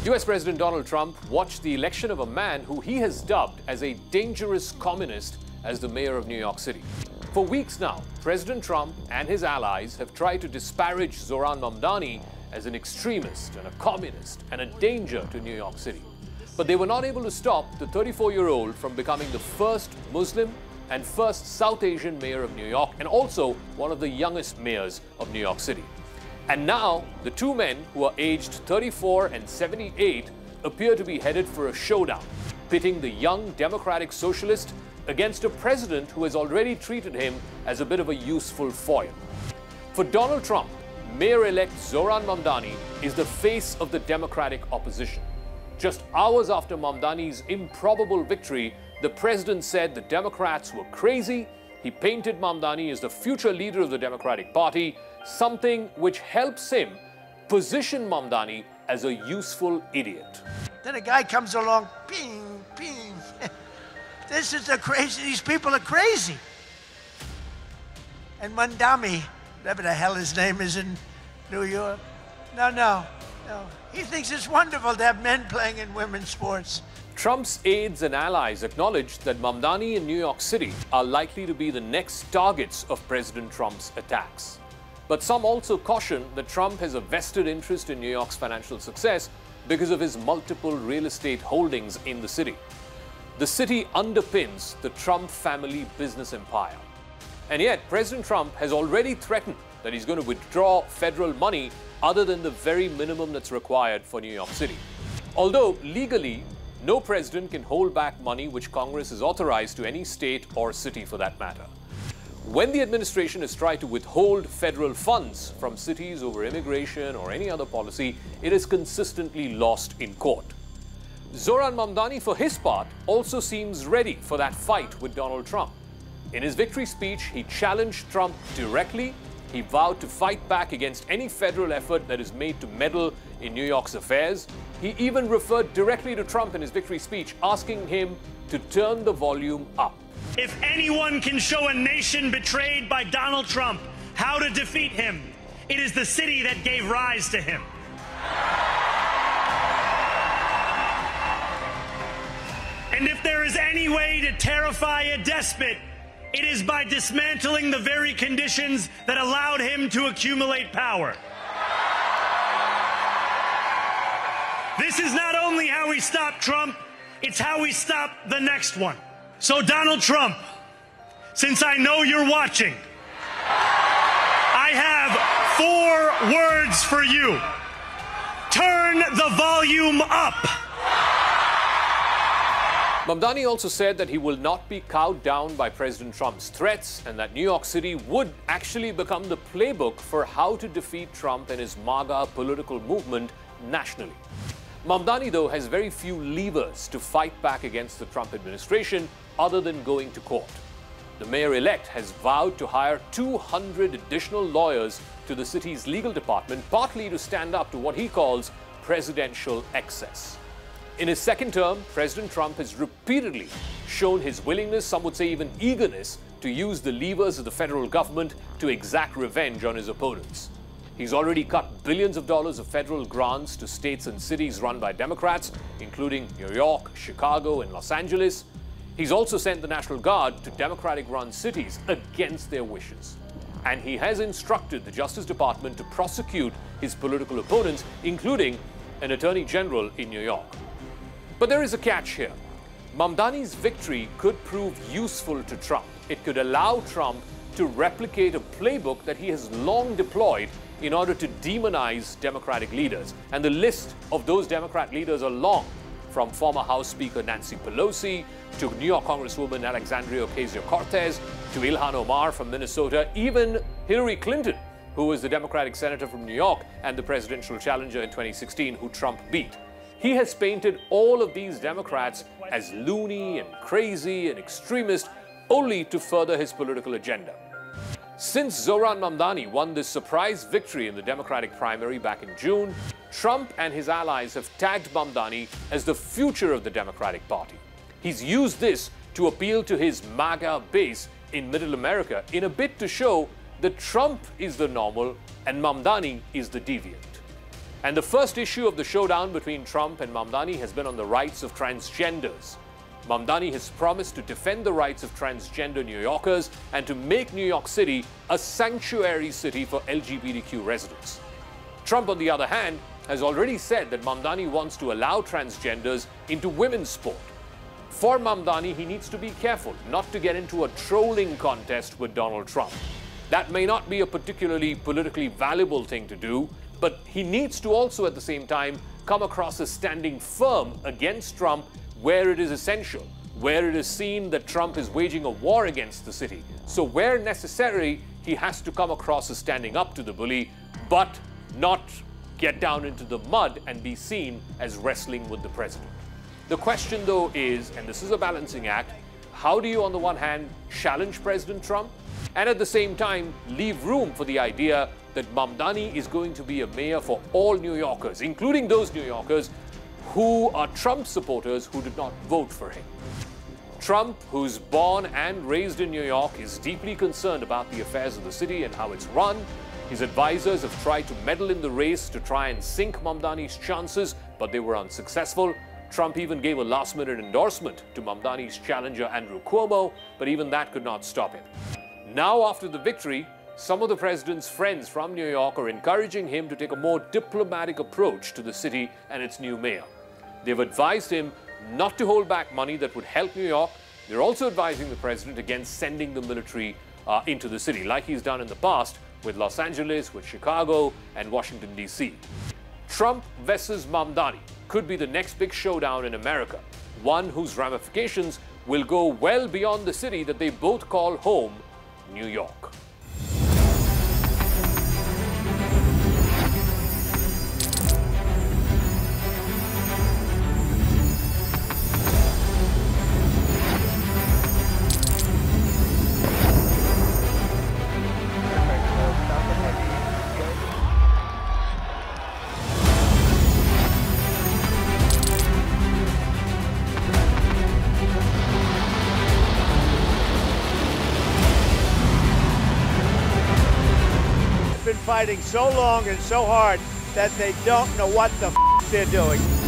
US President Donald Trump watched the election of a man who he has dubbed as a dangerous communist as the mayor of New York City. For weeks now, President Trump and his allies have tried to disparage Zohran Mamdani as an extremist and a communist and a danger to New York City. But they were not able to stop the 34-year-old from becoming the first Muslim and first South Asian mayor of New York, and also one of the youngest mayors of New York City. And now, the two men, who are aged 34 and 78, appear to be headed for a showdown, pitting the young democratic socialist against a president who has already treated him as a bit of a useful foil. For Donald Trump, Mayor-elect Zohran Mamdani is the face of the Democratic opposition. Just hours after Mamdani's improbable victory, the president said the Democrats were crazy. He painted Mamdani as the future leader of the Democratic Party, something which helps him position Mamdani as a useful idiot. Then a guy comes along, ping, ping. This is these people are crazy. And Mamdani, whatever the hell his name is in New York, no. He thinks it's wonderful to have men playing in women's sports. Trump's aides and allies acknowledged that Mamdani and New York City are likely to be the next targets of President Trump's attacks. But some also caution that Trump has a vested interest in New York's financial success because of his multiple real estate holdings in the city. The city underpins the Trump family business empire. And yet, President Trump has already threatened that he's going to withdraw federal money other than the very minimum that's required for New York City. Although legally, no president can hold back money which Congress has authorized to any state or city for that matter. When the administration has tried to withhold federal funds from cities over immigration or any other policy, it is consistently lost in court. Zohran Mamdani, for his part, also seems ready for that fight with Donald Trump. In his victory speech, he challenged Trump directly. He vowed to fight back against any federal effort that is made to meddle in New York's affairs. He even referred directly to Trump in his victory speech, asking him to turn the volume up. If anyone can show a nation betrayed by Donald Trump how to defeat him, it is the city that gave rise to him. And if there is any way to terrify a despot, it is by dismantling the very conditions that allowed him to accumulate power. This is not only how we stop Trump, it's how we stop the next one. So Donald Trump, since I know you're watching, I have 4 words for you. Turn the volume up. Mamdani also said that he will not be cowed down by President Trump's threats and that New York City would actually become the playbook for how to defeat Trump and his MAGA political movement nationally. Mamdani, though, has very few levers to fight back against the Trump administration other than going to court. The mayor-elect has vowed to hire 200 additional lawyers to the city's legal department, partly to stand up to what he calls presidential excess. In his second term, President Trump has repeatedly shown his willingness, some would say even eagerness, to use the levers of the federal government to exact revenge on his opponents. He's already cut billions of dollars of federal grants to states and cities run by Democrats, including New York, Chicago, and Los Angeles. He's also sent the National Guard to Democratic-run cities against their wishes. And he has instructed the Justice Department to prosecute his political opponents, including an Attorney General in New York. But there is a catch here. Mamdani's victory could prove useful to Trump. It could allow Trump to replicate a playbook that he has long deployed in order to demonize Democratic leaders. And the list of those Democrat leaders are long, from former House Speaker Nancy Pelosi to New York Congresswoman Alexandria Ocasio-Cortez to Ilhan Omar from Minnesota, even Hillary Clinton, who was the Democratic senator from New York and the presidential challenger in 2016, who Trump beat. He has painted all of these Democrats as loony and crazy and extremist, only to further his political agenda. Since Zohran Mamdani won this surprise victory in the Democratic primary back in June, Trump and his allies have tagged Mamdani as the future of the Democratic Party. He's used this to appeal to his MAGA base in Middle America in a bid to show that Trump is the normal and Mamdani is the deviant. And the first issue of the showdown between Trump and Mamdani has been on the rights of transgenders. Mamdani has promised to defend the rights of transgender New Yorkers and to make New York City a sanctuary city for LGBTQ residents. Trump, on the other hand, has already said that Mamdani wants to allow transgenders into women's sport. For Mamdani, he needs to be careful not to get into a trolling contest with Donald Trump. That may not be a particularly politically valuable thing to do, but he needs to also at the same time come across as standing firm against Trump where it is essential, where it is seen that Trump is waging a war against the city. So where necessary, he has to come across as standing up to the bully, but not get down into the mud and be seen as wrestling with the president. The question, though, is, and this is a balancing act, how do you, on the one hand, challenge President Trump and at the same time leave room for the idea that Mamdani is going to be a mayor for all New Yorkers, including those New Yorkers who are Trump supporters who did not vote for him. Trump, who's born and raised in New York, is deeply concerned about the affairs of the city and how it's run. His advisors have tried to meddle in the race to try and sink Mamdani's chances, but they were unsuccessful. Trump even gave a last-minute endorsement to Mamdani's challenger, Andrew Cuomo, but even that could not stop him. Now, after the victory, some of the president's friends from New York are encouraging him to take a more diplomatic approach to the city and its new mayor. They've advised him not to hold back money that would help New York. They're also advising the president against sending the military into the city, like he's done in the past with Los Angeles, with Chicago, and Washington, D.C. Trump versus Mamdani could be the next big showdown in America, one whose ramifications will go well beyond the city that they both call home, New York. Fighting so long and so hard that they don't know what the they're doing.